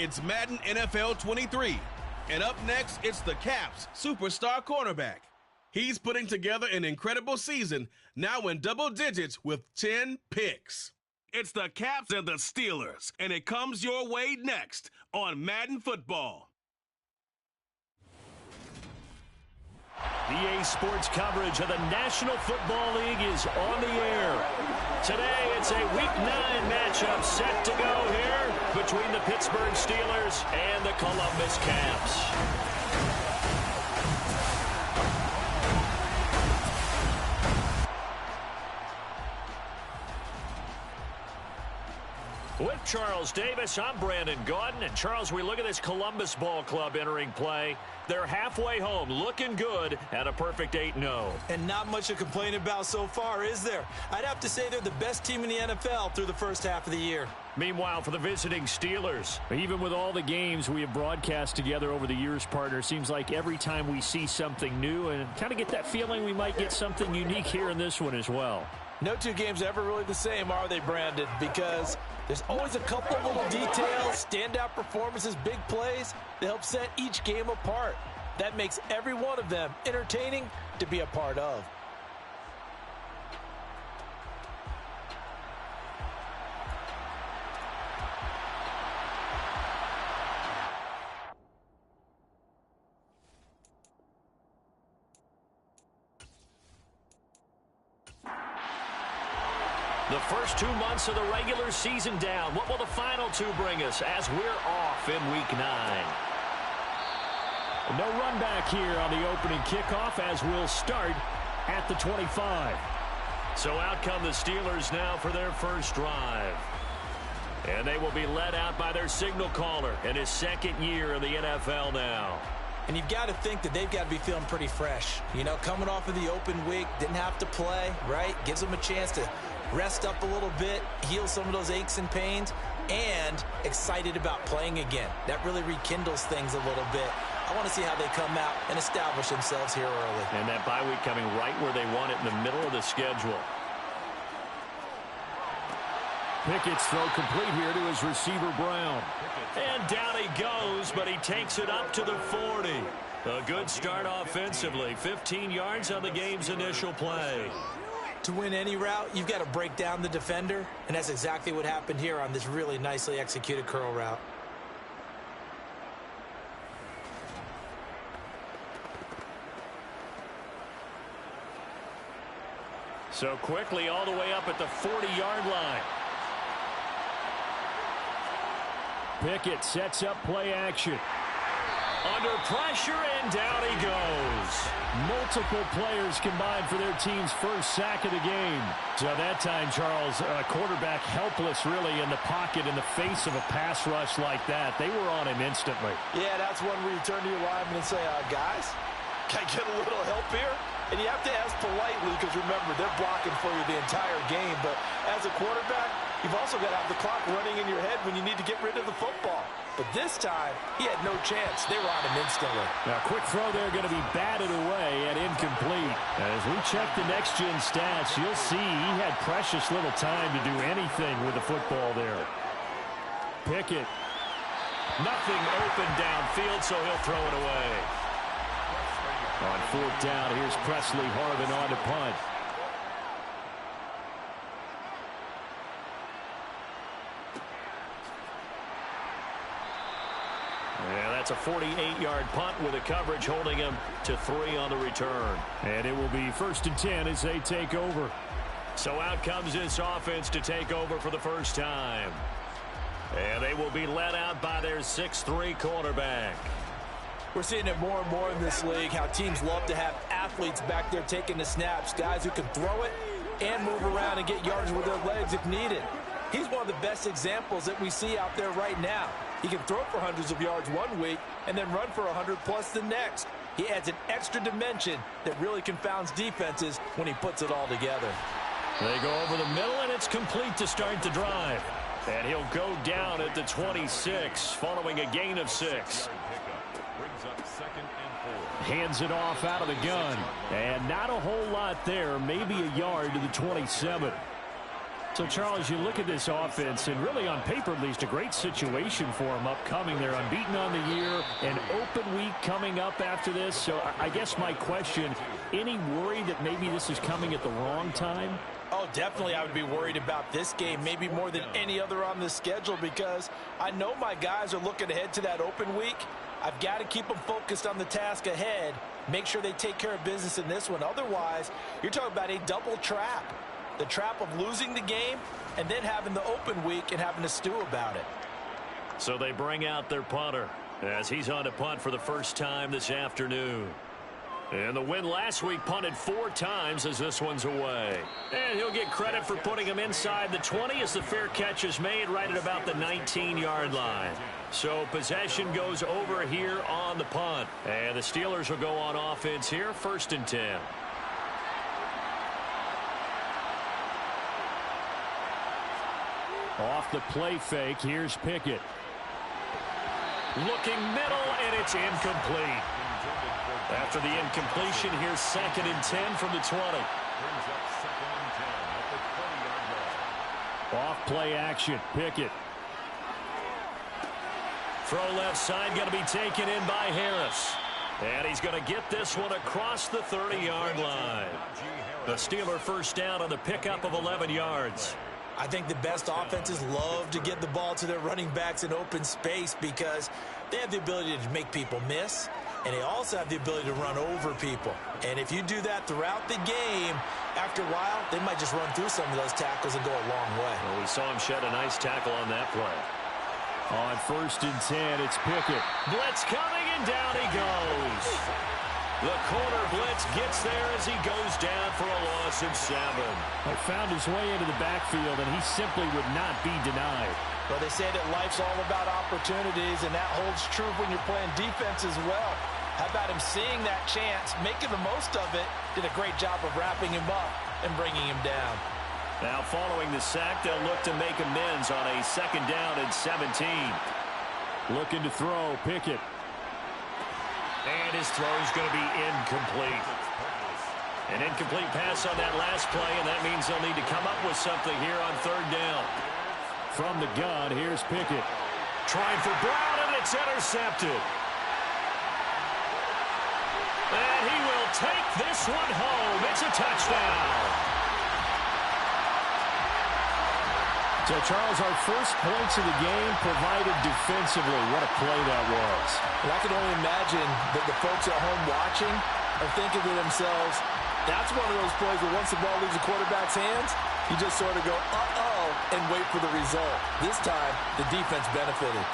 It's Madden NFL 23. And up next, it's the Caps' superstar cornerback. He's putting together an incredible season, now in double digits with 10 picks. It's the Caps and the Steelers, and it comes your way next on Madden Football. EA Sports coverage of the National Football League is on the air. Today, it's a Week 9 matchup set to go here between the Pittsburgh Steelers and the Columbus Caps. With Charles Davis, I'm Brandon Gaudin. And Charles, we look at this Columbus Ball Club entering play. They're halfway home, looking good at a perfect 8-0. And not much to complain about so far, is there? I'd have to say they're the best team in the NFL through the first half of the year. Meanwhile, for the visiting Steelers, even with all the games we have broadcast together over the years, partner, seems like every time we see something new and kind of get that feeling we might get something unique here in this one as well. No two games are ever really the same, are they, Brandon? Because there's always a couple of little details, standout performances, big plays that help set each game apart. That makes every one of them entertaining to be a part of. The first 2 months of the regular season down. What will the final two bring us as we're off in Week 9? No run back here on the opening kickoff as we'll start at the 25. So out come the Steelers now for their first drive. And they will be led out by their signal caller in his second year in the NFL now. And you've got to think that they've got to be feeling pretty fresh. You know, coming off of the open week, didn't have to play, right? Gives them a chance to rest up a little bit, heal some of those aches and pains, and excited about playing again. That really rekindles things a little bit. I want to see how they come out and establish themselves here early. And that bye week coming right where they want it in the middle of the schedule. Pickett's throw complete here to his receiver, Brown. And down he goes, but he takes it up to the 40. A good start offensively. 15 yards on the game's initial play. To win any route, you've got to break down the defender, and that's exactly what happened here on this really nicely executed curl route. So quickly all the way up at the 40-yard line. Pickett sets up play action. Under pressure, and down he goes. Multiple players combined for their team's first sack of the game. So that time, Charles, quarterback helpless really in the pocket in the face of a pass rush like that. They were on him instantly. Yeah, that's one where you turn to your lineman and say, guys, can I get a little help here? And you have to ask politely because, remember, they're blocking for you the entire game. But as a quarterback, you've also got to have the clock running in your head when you need to get rid of the football. But this time, he had no chance. They were on him instantly. Now, quick throw there going to be batted away and incomplete. As we check the next-gen stats, you'll see he had precious little time to do anything with the football there. Pickett. Nothing open downfield, so he'll throw it away. On fourth down, here's Presley Harvin on to punt. Yeah, that's a 48-yard punt with a coverage holding him to 3 on the return. And it will be 1st and 10 as they take over. So out comes this offense to take over for the first time. And they will be led out by their 6'3" quarterback. We're seeing it more and more in this league, how teams love to have athletes back there taking the snaps, guys who can throw it and move around and get yards with their legs if needed. He's one of the best examples that we see out there right now. He can throw for hundreds of yards one week and then run for 100+ the next. He adds an extra dimension that really confounds defenses when he puts it all together. They go over the middle, and it's complete to start the drive. And he'll go down at the 26 following a gain of 6. Hands it off out of the gun. And not a whole lot there, maybe a yard to the 27. So, Charles, you look at this offense, and really on paper, at least, a great situation for them upcoming. They're unbeaten on the year, an open week coming up after this. So I guess my question, any worry that maybe this is coming at the wrong time? Oh, definitely I would be worried about this game, maybe more than any other on the schedule, because I know my guys are looking ahead to that open week. I've got to keep them focused on the task ahead, make sure they take care of business in this one. Otherwise, you're talking about a double trap. The trap of losing the game and then having the open week and having to stew about it. So they bring out their punter as he's on to punt for the first time this afternoon. And the win last week punted 4 times as this one's away. And he'll get credit for putting him inside the 20 as the fair catch is made right at about the 19-yard line. So possession goes over here on the punt. And the Steelers will go on offense here, 1st and 10. Off the play fake, here's Pickett. Looking middle, and it's incomplete. After the incompletion, here's 2nd and 10 from the 20. Off play action, Pickett. Throw left side, going to be taken in by Harris. And he's going to get this one across the 30-yard line. The Steeler first down on the pickup of 11 yards. I think the best offenses love to get the ball to their running backs in open space because they have the ability to make people miss, and they also have the ability to run over people. And if you do that throughout the game, after a while, they might just run through some of those tackles and go a long way. Well, we saw him shed a nice tackle on that play. On 1st and 10, it's Pickett. Blitz coming, and down he goes. The corner blitz gets there as he goes down for a loss of 7. He found his way into the backfield, and he simply would not be denied. Well, they say that life's all about opportunities, and that holds true when you're playing defense as well. How about him seeing that chance, making the most of it, did a great job of wrapping him up and bringing him down. Now following the sack, they'll look to make amends on a 2nd down and 17. Looking to throw, Pickett. And his throw is going to be incomplete. An incomplete pass on that last play, and that means they'll need to come up with something here on 3rd down. From the gun, here's Pickett. Trying for Brown, and it's intercepted. And he will take this one home. It's a touchdown. So, Charles, our first points of the game provided defensively. What a play that was. Well, I can only imagine that the folks at home watching are thinking to themselves, that's one of those plays where once the ball leaves the quarterback's hands, you just sort of go, uh-oh, and wait for the result. This time, the defense benefited.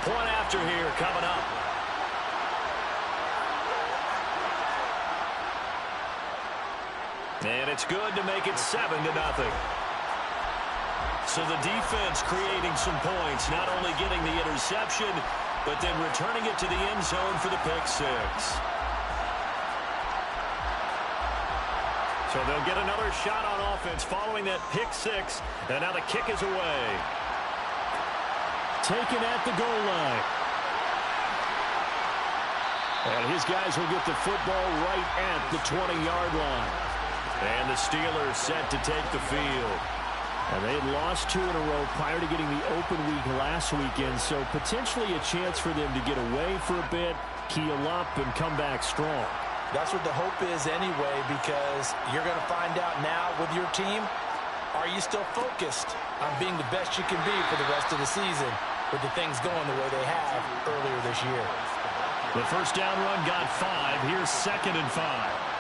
Point after here coming up. And it's good to make it 7-0. So the defense creating some points, not only getting the interception, but then returning it to the end zone for the pick 6. So they'll get another shot on offense following that pick 6, and now the kick is away. Taken at the goal line. And his guys will get the football right at the 20-yard line. And the Steelers set to take the field. And they had lost 2 in a row prior to getting the open week last weekend, so potentially a chance for them to get away for a bit, keel up, and come back strong. That's what the hope is anyway, because you're going to find out now with your team, are you still focused on being the best you can be for the rest of the season with the things going the way they have earlier this year? The first down run got 5. Here's 2nd and 5.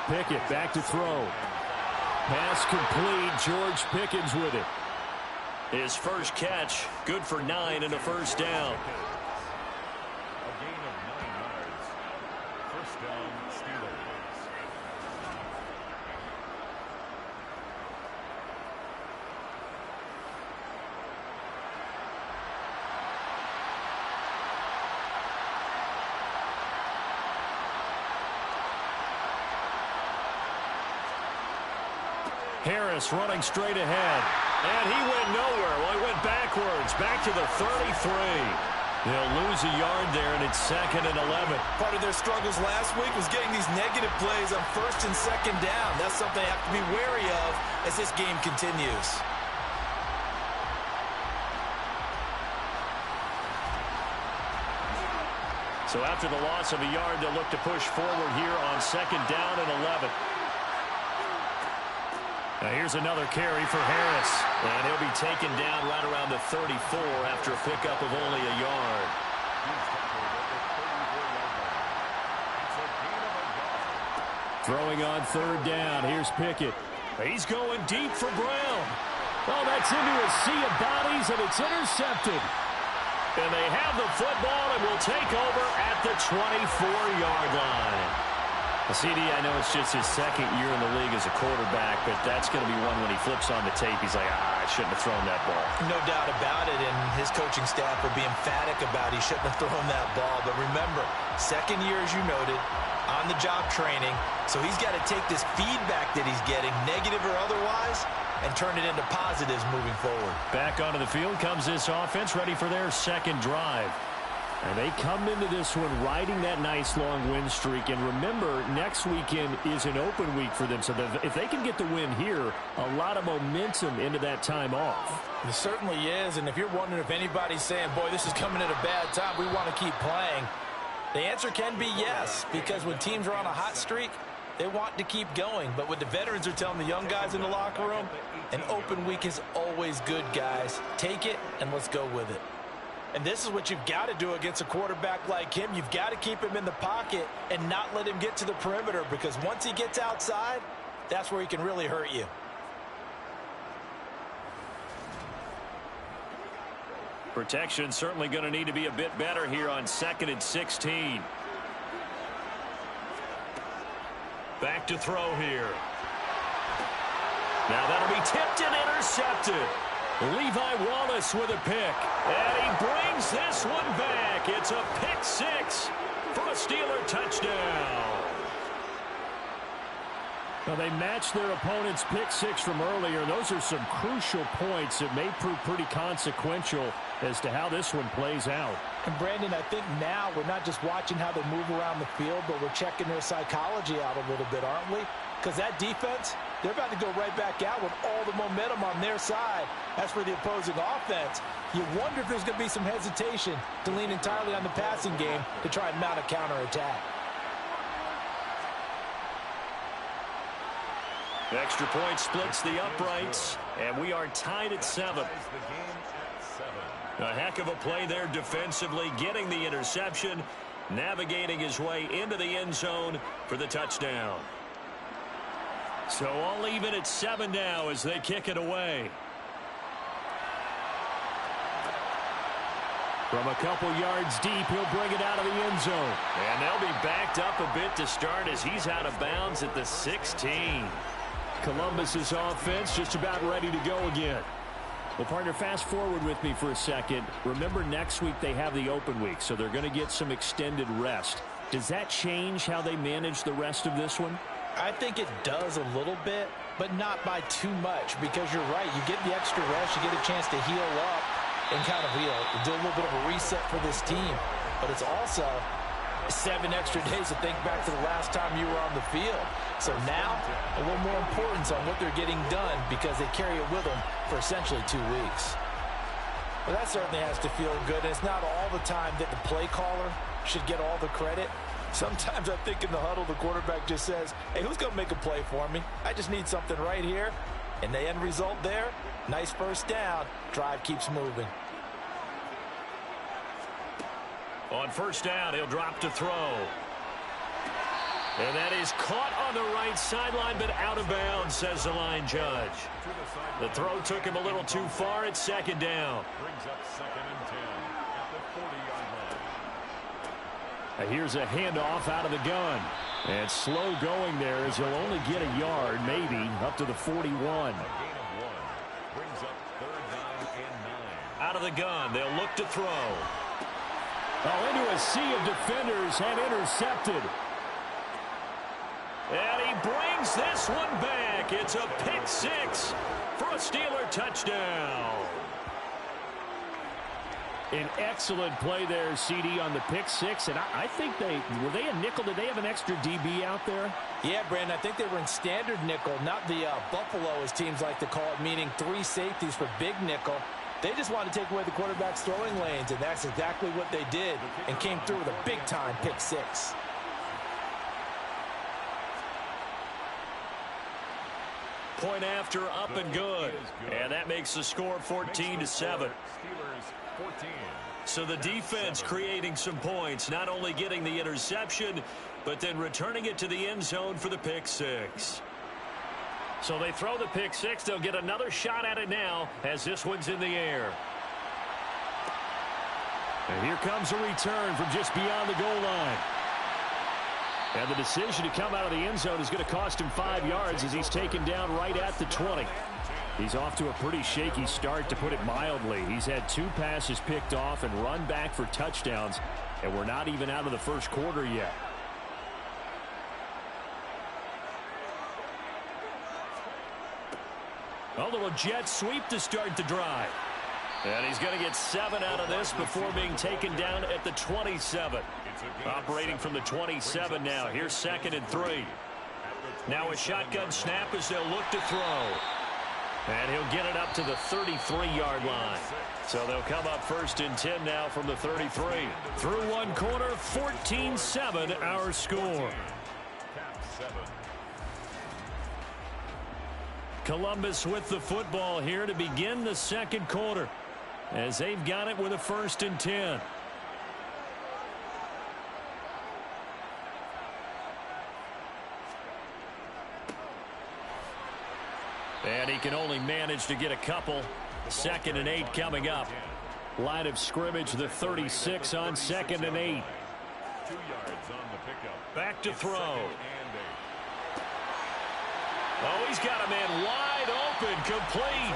Pickett back to throw. Pass complete. George Pickens with it. His first catch, good for 9 and a first down. A gain of 9 yards. First down, Steelers. Harris running straight ahead. And he went nowhere. Well, he went backwards, back to the 33. They'll lose a yard there, and it's 2nd and 11. Part of their struggles last week was getting these negative plays on 1st and 2nd down. That's something they have to be wary of as this game continues. So after the loss of a yard, they'll look to push forward here on 2nd down and 11. Now here's another carry for Harris. And he'll be taken down right around the 34 after a pickup of only a yard. Throwing on 3rd down. Here's Pickett. He's going deep for Brown. Oh, that's into a sea of bodies, and it's intercepted. And they have the football and will take over at the 24-yard line. CD, I know it's just his 2nd year in the league as a quarterback, but that's going to be one when he flips on the tape. He's like, I shouldn't have thrown that ball. No doubt about it, and his coaching staff will be emphatic about he shouldn't have thrown that ball. But remember, 2nd year, as you noted, on-the-job training, so he's got to take this feedback that he's getting, negative or otherwise, and turn it into positives moving forward. Back onto the field comes this offense, ready for their 2nd drive. And they come into this one riding that nice long win streak. And remember, next weekend is an open week for them. So if they can get the win here, a lot of momentum into that time off. It certainly is. And if you're wondering if anybody's saying, boy, this is coming at a bad time, we want to keep playing, the answer can be yes. Because when teams are on a hot streak, they want to keep going. But what the veterans are telling the young guys in the locker room, an open week is always good, guys. Take it and let's go with it. And this is what you've got to do against a quarterback like him. You've got to keep him in the pocket and not let him get to the perimeter, because once he gets outside, that's where he can really hurt you. Protection certainly going to need to be a bit better here on 2nd and 16. Back to throw here. Now that'll be tipped and intercepted. Levi Wallace with a pick. And he brings this one back. It's a pick 6 for a Steeler touchdown. Now they matched their opponent's pick 6 from earlier. Those are some crucial points that may prove pretty consequential as to how this one plays out. And Brandon, I think now we're not just watching how they move around the field, but we're checking their psychology out a little bit, aren't we? Because that defense, they're about to go right back out with all the momentum on their side. As for the opposing offense, you wonder if there's going to be some hesitation to lean entirely on the passing game to try and mount a counterattack. Extra point splits the uprights, and we are tied at 7. A heck of a play there defensively, getting the interception, navigating his way into the end zone for the touchdown. So all even at 7 now as they kick it away. From a couple yards deep, he'll bring it out of the end zone. And they'll be backed up a bit to start as he's out of bounds at the 16. Columbus's offense just about ready to go again. Well, partner, fast forward with me for a second. Remember, next week they have the open week, so they're going to get some extended rest. Does that change how they manage the rest of this one? I think it does a little bit, but not by too much, because you're right. You get the extra rest, you get a chance to heal up and kind of, do a little bit of a reset for this team. But it's also 7 extra days to think back to the last time you were on the field. So now, a little more importance on what they're getting done, because they carry it with them for essentially 2 weeks. Well, that certainly has to feel good. And it's not all the time that the play caller should get all the credit. Sometimes I think in the huddle, the quarterback just says, hey, who's going to make a play for me? I just need something right here. And the end result there, nice first down. Drive keeps moving. On first down, he'll drop to throw. And that is caught on the right sideline, but out of bounds, says the line judge. The throw took him a little too far at 2nd down. Brings up 2nd and 10 at the 40-yard line. Here's a handoff out of the gun. And slow going there as he'll only get a yard, maybe, up to the 41. A gain of 1. Brings up 3rd down and 9. Out of the gun, they'll look to throw. Oh, into a sea of defenders and intercepted. And he brings this one back. It's a pick 6 for a Steeler touchdown. An excellent play there, CD, on the pick six. And I think were they a nickel? Did they have an extra DB out there? Yeah, Brandon, I think they were in standard nickel, not the Buffalo, as teams like to call it, meaning 3 safeties for big nickel. They just wanted to take away the quarterback's throwing lanes, and that's exactly what they did and came through with a big-time pick six. Point after, up and good. And that makes the score 14-7. Steelers 14. So the defense creating some points, not only getting the interception, but then returning it to the end zone for the pick six. So they throw the pick six. They'll get another shot at it now as this one's in the air. And here comes a return from just beyond the goal line. And the decision to come out of the end zone is going to cost him 5 yards as he's taken down right at the 20. He's off to a pretty shaky start, to put it mildly. He's had 2 passes picked off and run back for touchdowns, and we're not even out of the first quarter yet. A little jet sweep to start the drive. And he's going to get 7 out of this before being taken down at the 27. Operating from the 27 now. Here's 2nd and 3. Now a shotgun snap as they'll look to throw. And he'll get it up to the 33-yard line. So they'll come up 1st and 10 now from the 33. Through one quarter, 14-7 our score. Columbus with the football here to begin the second quarter, as they've got it with a 1st and 10. And he can only manage to get a couple. 2nd and 8 coming up. Line of scrimmage, the 36 on 2nd and 8. 2 yards on the pickup. Back to throw. Oh, he's got a man wide open, complete.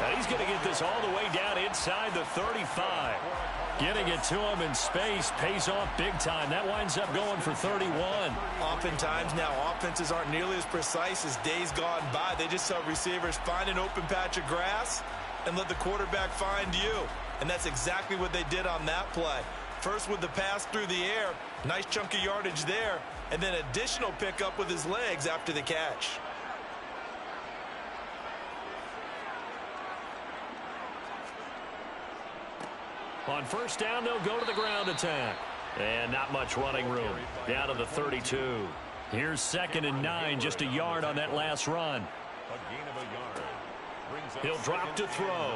And he's going to get this all the way down inside the 35. Getting it to him in space pays off big time. That winds up going for 31. Oftentimes now, offenses aren't nearly as precise as days gone by. They just tell receivers, find an open patch of grass and let the quarterback find you. And that's exactly what they did on that play. First with the pass through the air, nice chunk of yardage there, and then additional pickup with his legs after the catch. On 1st down, they'll go to the ground attack. And not much running room. Down to the 32. Here's 2nd and 9, just a yard on that last run. A gain of a yard. Brings up He'll drop to throw.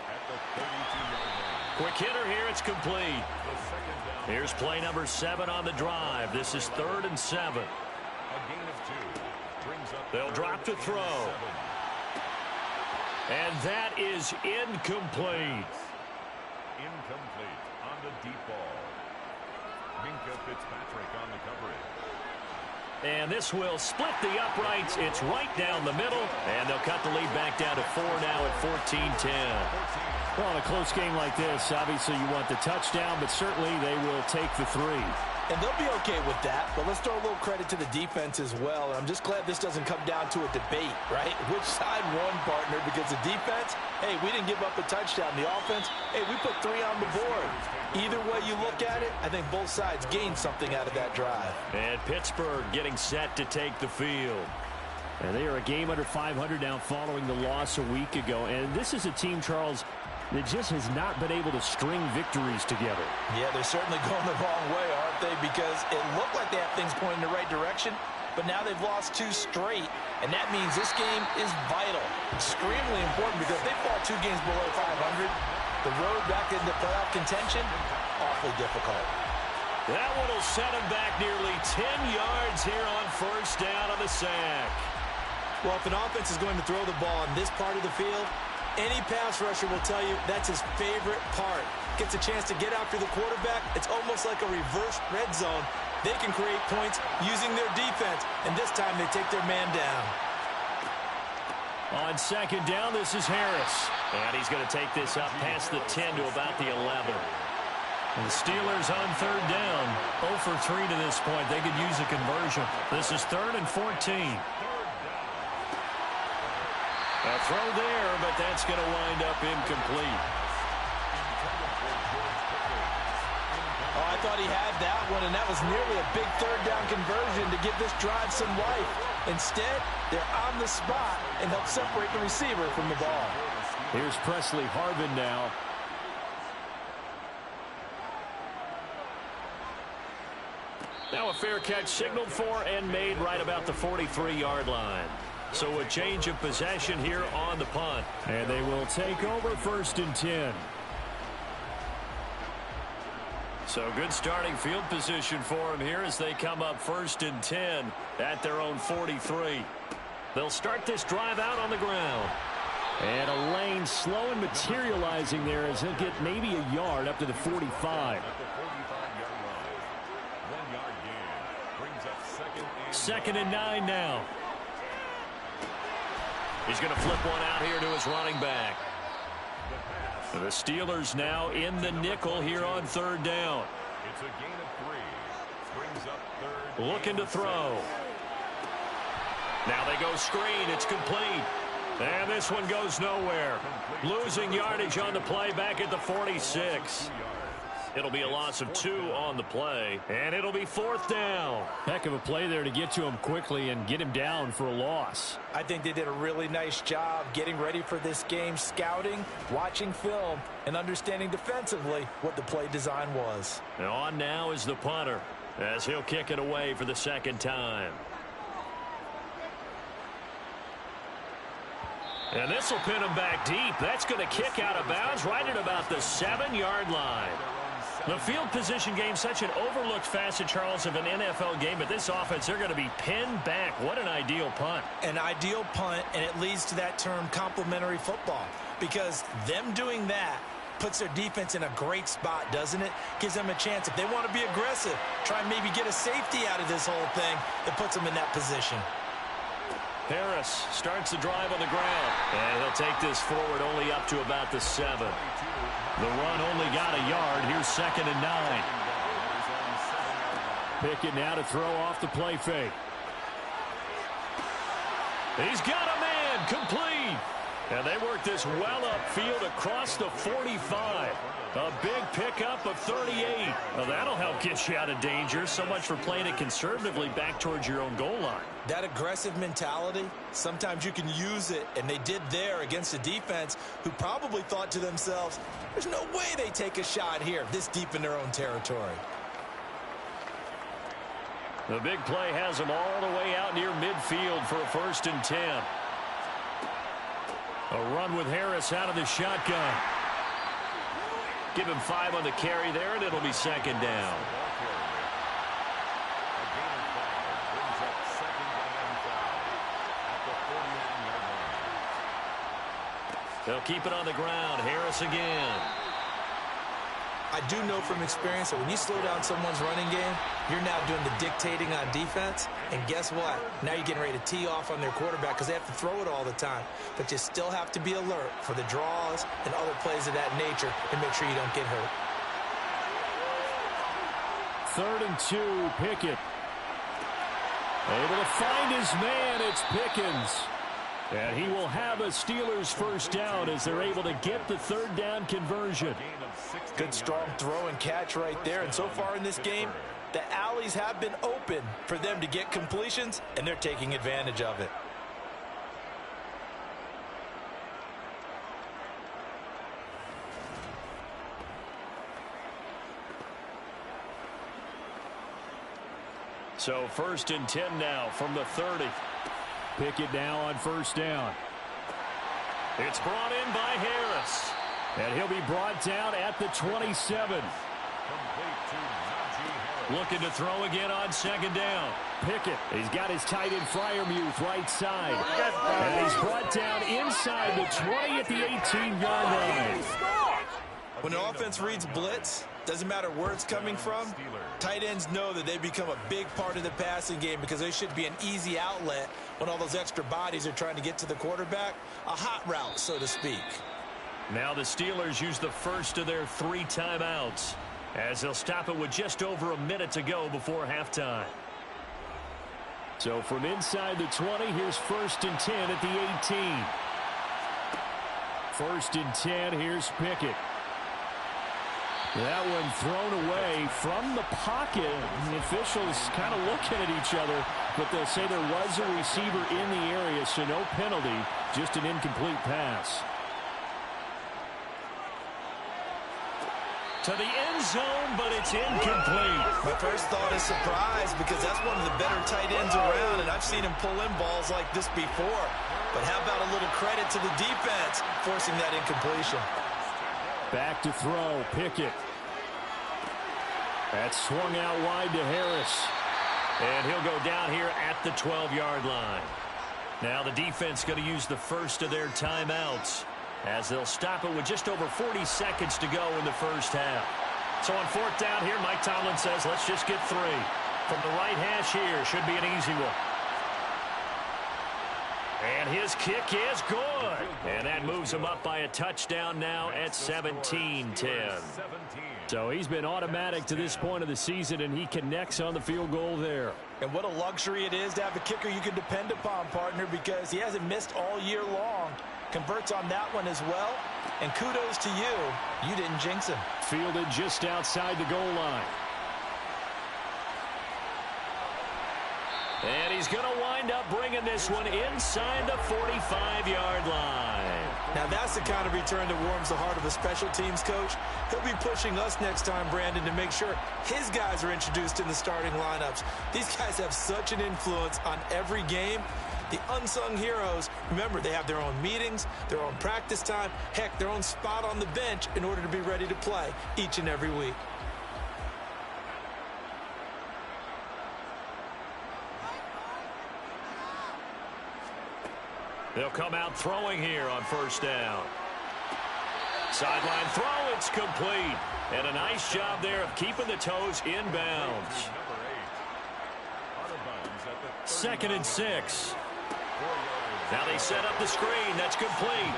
at the 32-yard line. Quick hitter here, it's complete. The 2nd down. Here's play number 7 on the drive. This is 3rd and 7. A gain of 2. Brings up They'll drop to throw. 7. And that is incomplete. Incomplete on the deep ball. Minka Fitzpatrick on the coverage. And this will split the uprights. It's right down the middle. And they'll cut the lead back down to 4 now at 14-10. Well, in a close game like this, obviously you want the touchdown, but certainly they will take the 3. And they'll be okay with that, but let's throw a little credit to the defense as well. And I'm just glad this doesn't come down to a debate, right? Which side won, partner? Because the defense, hey, we didn't give up a touchdown. The offense, hey, we put 3 on the board. Either way you look at it, I think both sides gained something out of that drive. And Pittsburgh getting set to take the field. And they are a game under 500 now following the loss a week ago. And this is a team, Charles, that just has not been able to string victories together. Yeah, they're certainly going the wrong way, aren't they? Because it looked like they have things pointing in the right direction, but now they've lost 2 straight, and that means this game is vital. Extremely important, because if they fall 2 games below 500, the road back into playoff contention, awfully difficult. That one will set him back nearly 10 yards here on 1st down on the sack. Well, if an offense is going to throw the ball on this part of the field, any pass rusher will tell you that's his favorite part. Gets a chance to get after the quarterback. It's almost like a reverse red zone. They can create points using their defense, and this time they take their man down. On 2nd down, this is Harris. And he's going to take this up past the 10 to about the 11. And the Steelers on 3rd down. 0 for 3 to this point. They could use a conversion. This is 3rd and 14. A throw there, but that's going to wind up incomplete. thought he had that one, and that was nearly a big third down conversion to give this drive some life. Instead, they're on the spot and help separate the receiver from the ball. Here's Presley Harvin now. Now a fair catch signaled for and made right about the 43-yard line. So a change of possession here on the punt. And they will take over 1st and 10. So good starting field position for them here as they come up 1st and 10 at their own 43. They'll start this drive out on the ground. And a lane slow and materializing there as he'll get maybe a yard up to the 45. Second and 9 now. He's going to flip one out here to his running back. The Steelers now in the nickel here on 3rd down. It's a gain of 3. Brings up 3rd. Looking to throw. Now they go screen. It's complete. And this one goes nowhere. Losing yardage on the play back at the 46. It'll be a loss of 2 on the play, and it'll be 4th down. Heck of a play there to get to him quickly and get him down for a loss. I think they did a really nice job getting ready for this game, scouting, watching film, and understanding defensively what the play design was. And on now is the punter as he'll kick it away for the 2nd time. And this will pin him back deep. That's going to kick out of bounds right at about the 7-yard line. The field position game, such an overlooked facet, Charles, of an NFL game. But this offense, they're going to be pinned back. What an ideal punt. An ideal punt, and it leads to that term complementary football. Because them doing that puts their defense in a great spot, doesn't it? Gives them a chance. If they want to be aggressive, try and maybe get a safety out of this whole thing, it puts them in that position. Harris starts the drive on the ground. And he'll take this forward only up to about the 7. The run only got a yard. Here's 2nd and 9. Pickett now to throw off the play fake. He's got a man complete. And they work this well upfield across the 45. A big pickup of 38. Well, that'll help get you out of danger. So much for playing it conservatively back towards your own goal line. That aggressive mentality, sometimes you can use it, and they did there against a defense who probably thought to themselves, there's no way they take a shot here this deep in their own territory. The big play has them all the way out near midfield for a 1st and 10. A run with Harris out of the shotgun. Give him 5 on the carry there, and it'll be 2nd down. They'll keep it on the ground. Harris again. I do know from experience that when you slow down someone's running game, you're now doing the dictating on defense. And guess what? Now you're getting ready to tee off on their quarterback because they have to throw it all the time. But you still have to be alert for the draws and other plays of that nature and make sure you don't get hurt. 3rd and 2, Pickett. Able to find his man, it's Pickens. And he will have a Steelers 1st down as they're able to get the 3rd down conversion. Good strong throw and catch right there. And so far in this game, the alleys have been open for them to get completions, and they're taking advantage of it. So 1st and 10 now from the 30. Pickett now on 1st down. It's brought in by Harris. And he'll be brought down at the 27. Looking to throw again on 2nd down. Pickett, he's got his tight end Freiermuth right side. And he's brought down inside the 20 at the 18-yard line. When the offense reads blitz, doesn't matter where it's coming from, tight ends know that they become a big part of the passing game because they should be an easy outlet when all those extra bodies are trying to get to the quarterback. A hot route, so to speak. Now the Steelers use the first of their 3 timeouts as they'll stop it with just over a minute to go before halftime. So from inside the 20, here's 1st and 10 at the 18. 1st and 10, here's Pickett. That one thrown away from the pocket. The officials kind of looking at each other, but they'll say there was a receiver in the area, so no penalty, just an incomplete pass. To the end zone, but it's incomplete. My first thought is surprise because that's one of the better tight ends around, and I've seen him pull in balls like this before. But how about a little credit to the defense forcing that incompletion? Back to throw, Pickett. That's swung out wide to Harris. And he'll go down here at the 12-yard line. Now the defense going to use the first of their timeouts, as they'll stop it with just over 40 seconds to go in the first half. So on fourth down here, Mike Tomlin says, let's just get 3. From the right hash here, should be an easy one. And his kick is good. And that moves him up by a touchdown now at 17-10. So he's been automatic to this point of the season, and he connects on the field goal there. And what a luxury it is to have a kicker you can depend upon, partner, because he hasn't missed all year long. Converts on that one as well. And kudos to you. You didn't jinx him. Fielded just outside the goal line. And he's going to wind up bringing this one inside the 45-yard line. Now that's the kind of return that warms the heart of a special teams coach. He'll be pushing us next time, Brandon, to make sure his guys are introduced in the starting lineups. These guys have such an influence on every game. The unsung heroes, remember, they have their own meetings, their own practice time, heck, their own spot on the bench in order to be ready to play each and every week. They'll come out throwing here on first down. Sideline throw, it's complete. And a nice job there of keeping the toes inbounds. 2nd and 6. Now they set up the screen. That's complete.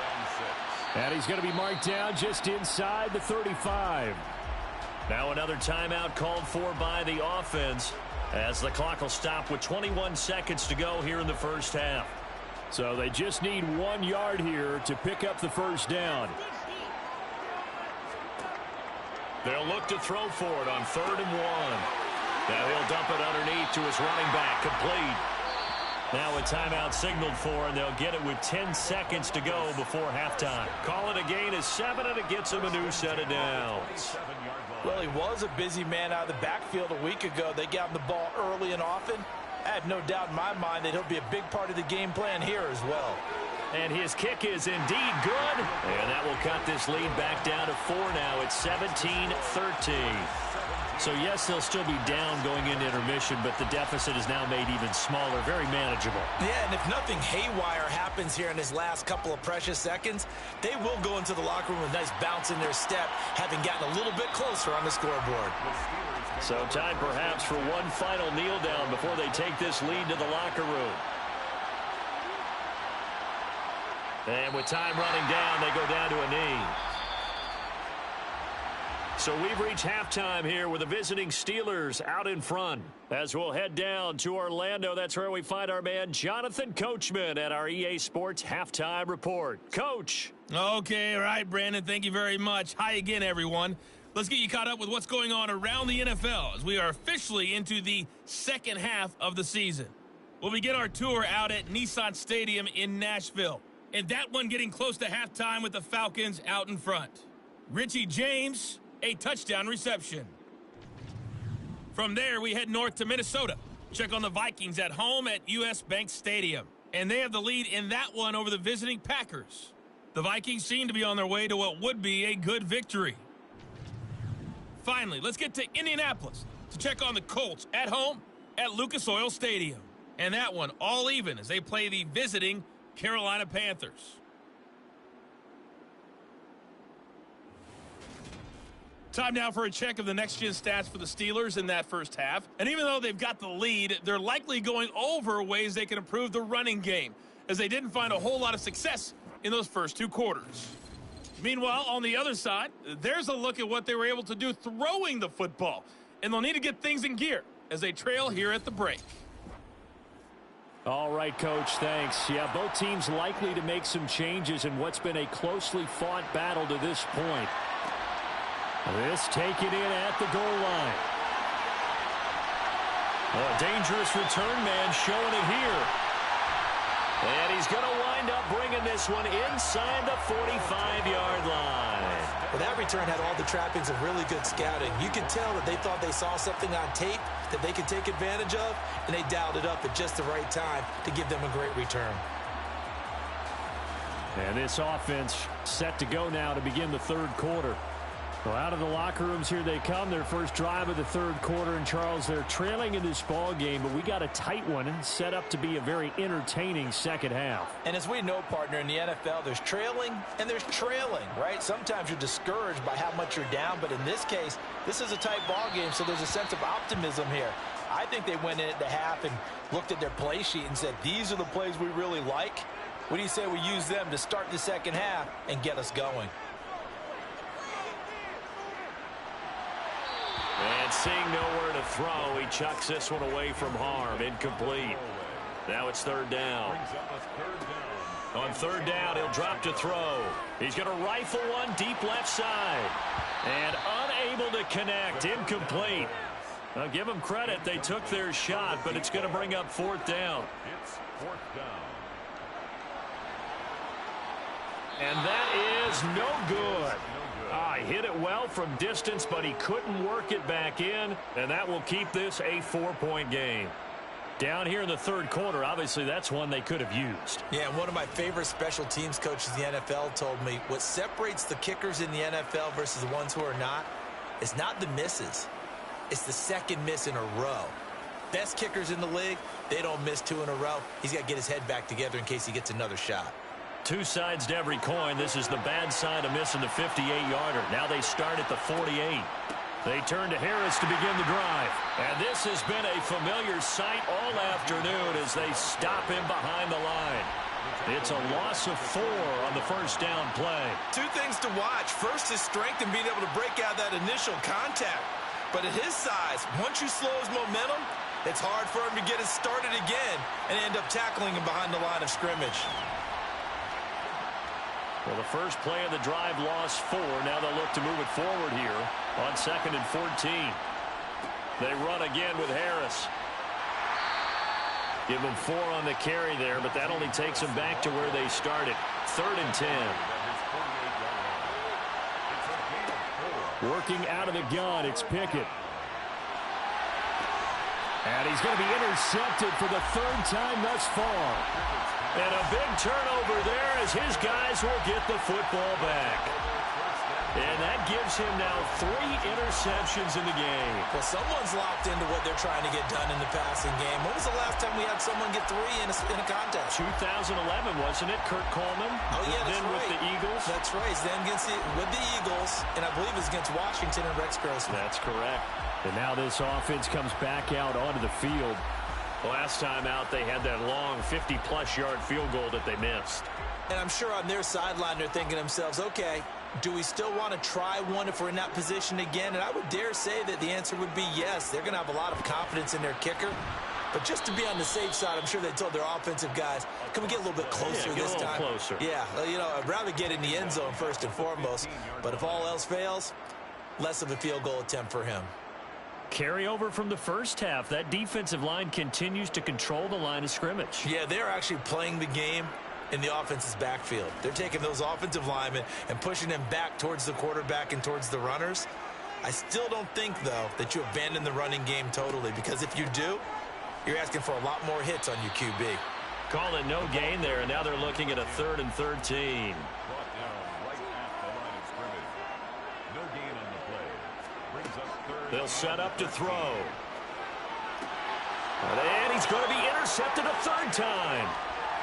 And he's going to be marked down just inside the 35. Now another timeout called for by the offense, as the clock will stop with 21 seconds to go here in the first half. So they just need 1 yard here to pick up the first down. They'll look to throw for it on 3rd and 1. Now he'll dump it underneath to his running back, complete. Now a timeout signaled for, and they'll get it with 10 seconds to go before halftime. Call it a gain of 7, and it gets him a new set of downs. Well, he was a busy man out of the backfield a week ago. They got him the ball early and often. I have no doubt in my mind that he'll be a big part of the game plan here as well. And his kick is indeed good. And that will cut this lead back down to 4 now. It's 17-13. So, yes, they'll still be down going into intermission, but the deficit is now made even smaller, very manageable. Yeah, and if nothing haywire happens here in his last couple of precious seconds, they will go into the locker room with a nice bounce in their step, having gotten a little bit closer on the scoreboard. So time perhaps for one final kneel down before they take this lead to the locker room. And with time running down, they go down to a knee. So we've reached halftime here with the visiting Steelers out in front. As we'll head down to Orlando, that's where we find our man Jonathan Coachman at our EA Sports Halftime Report. Coach. Okay, all right, Brandon, thank you very much. Hi again, everyone. Let's get you caught up with what's going on around the NFL as we are officially into the second half of the season. We'll begin our tour out at Nissan Stadium in Nashville, and that one getting close to halftime with the Falcons out in front. Richie James, a touchdown reception. From there, we head north to Minnesota. Check on the Vikings at home at US Bank Stadium, and they have the lead in that one over the visiting Packers. The Vikings seem to be on their way to what would be a good victory. Finally, let's get to Indianapolis to check on the Colts at home at Lucas Oil Stadium. And that one all even as they play the visiting Carolina Panthers. Time now for a check of the next-gen stats for the Steelers in that first half. And even though they've got the lead, they're likely going over ways they can improve the running game, as they didn't find a whole lot of success in those first 2 quarters. Meanwhile, on the other side, there's a look at what they were able to do throwing the football. And they'll need to get things in gear as they trail here at the break. All right, Coach, thanks. Yeah, both teams likely to make some changes in what's been a closely fought battle to this point. This taken in at the goal line. Oh, a dangerous return man showing it here. And he's going to wind up bringing this one inside the 45-yard line. Well, that return had all the trappings of really good scouting. You could tell that they thought they saw something on tape that they could take advantage of, and they dialed it up at just the right time to give them a great return. And this offense set to go now to begin the third quarter. Well, out of the locker rooms here they come. Their first drive of the third quarter. And, Charles, they're trailing in this ball game, but we got a tight one and set up to be a very entertaining second half. And as we know, partner, in the NFL, there's trailing and there's trailing, right? Sometimes you're discouraged by how much you're down, but in this case, this is a tight ball game, so there's a sense of optimism here. I think they went in at the half and looked at their play sheet and said, these are the plays we really like. What do you say we use them to start the second half and get us going? And seeing nowhere to throw, he chucks this one away from harm. Incomplete. Now it's third down. On third down, he'll drop to throw. He's going to rifle one deep left side. And unable to connect. Incomplete. Now, give them credit. They took their shot, but it's going to bring up fourth down. It's fourth down. And that is no good. He hit it well from distance, but he couldn't work it back in, and that will keep this a 4-point game. Down here in the third quarter, obviously that's one they could have used. Yeah, and one of my favorite special teams coaches in the NFL told me what separates the kickers in the NFL versus the ones who are not is not the misses. It's the second miss in a row. Best kickers in the league, they don't miss 2 in a row. He's got to get his head back together in case he gets another shot. Two sides to every coin. This is the bad side of missing the 58-yarder. Now they start at the 48. They turn to Harris to begin the drive. And this has been a familiar sight all afternoon as they stop him behind the line. It's a loss of 4 on the first down play. 2 things to watch. First, his strength and being able to break out that initial contact. But at his size, once you slow his momentum, it's hard for him to get it started again and end up tackling him behind the line of scrimmage. Well, the first play of the drive lost 4. Now they'll look to move it forward here on 2nd and 14. They run again with Harris. Give them 4 on the carry there, but that only takes them back to where they started. 3rd and 10. Working out of the gun, it's Pickett. And he's going to be intercepted for the 3rd time thus far. And a big turnover there as his guys will get the football back. And that gives him now 3 interceptions in the game. Well, someone's locked into what they're trying to get done in the passing game. When was the last time we had someone get 3 in a contest? 2011, wasn't it? Kurt Coleman. Oh, yeah, that's then right. with the Eagles. That's right. He's then with the Eagles, and I believe it's against Washington and Rex Grossman. That's correct. And now this offense comes back out onto the field. Last time out, they had that long 50-plus yard field goal that they missed. And I'm sure on their sideline, they're thinking to themselves, okay, do we still want to try one if we're in that position again? And I would dare say that the answer would be yes. They're going to have a lot of confidence in their kicker. But just to be on the safe side, I'm sure they told their offensive guys, can we get a little bit closer this time? Get a little closer. Yeah, you know, I'd rather get in the end zone first and foremost. But if all else fails, less of a field goal attempt for him. Carry over from the first half. That defensive line continues to control the line of scrimmage. Yeah, they're actually playing the game in the offense's backfield. They're taking those offensive linemen and pushing them back towards the quarterback and towards the runners. I still don't think, though, that you abandon the running game totally, because if you do, you're asking for a lot more hits on your QB. Call it no gain there, and now they're looking at a 3rd and 13. They'll set up to throw. And he's going to be intercepted a 3rd time.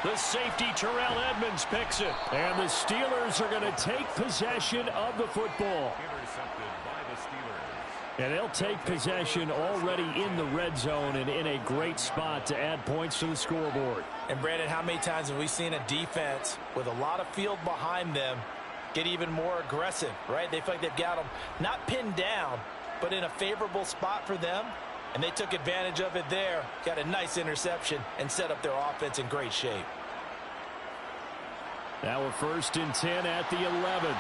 The safety, Terrell Edmonds, picks it. And the Steelers are going to take possession of the football. Intercepted by the Steelers. And they'll take possession already in the red zone and in a great spot to add points to the scoreboard. And, Brandon, how many times have we seen a defense with a lot of field behind them get even more aggressive, right? They feel like they've got them not pinned down, but in a favorable spot for them, and they took advantage of it there. Got a nice interception and set up their offense in great shape. Now we're 1st and 10 at the 11.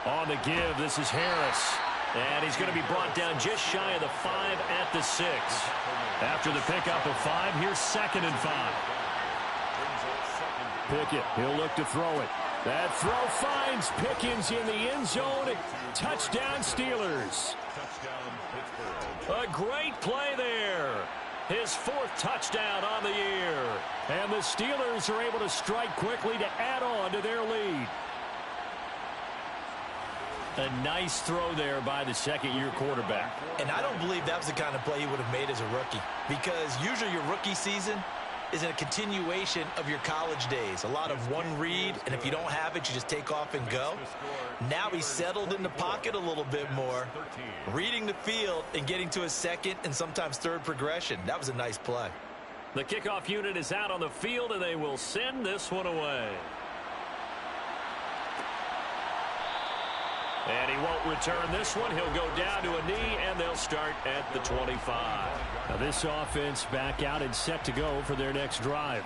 On the give, this is Harris. And he's going to be brought down just shy of the 5 at the 6. After the pickup of 5, here's 2nd and 5. Pickett, he'll look to throw it. That throw finds Pickens in the end zone. Touchdown, Steelers. A great play there. His 4th touchdown on the year. And the Steelers are able to strike quickly to add on to their lead. A nice throw there by the second-year quarterback. And I don't believe that was the kind of play he would have made as a rookie, because usually your rookie season is a continuation of your college days. A lot of one read, and if you don't have it, you just take off and go. Now he's settled in the pocket a little bit more, reading the field and getting to his 2nd and sometimes 3rd progression. That was a nice play. The kickoff unit is out on the field, and they will send this one away. And he won't return this one. He'll go down to a knee, and they'll start at the 25. Now this offense back out and set to go for their next drive.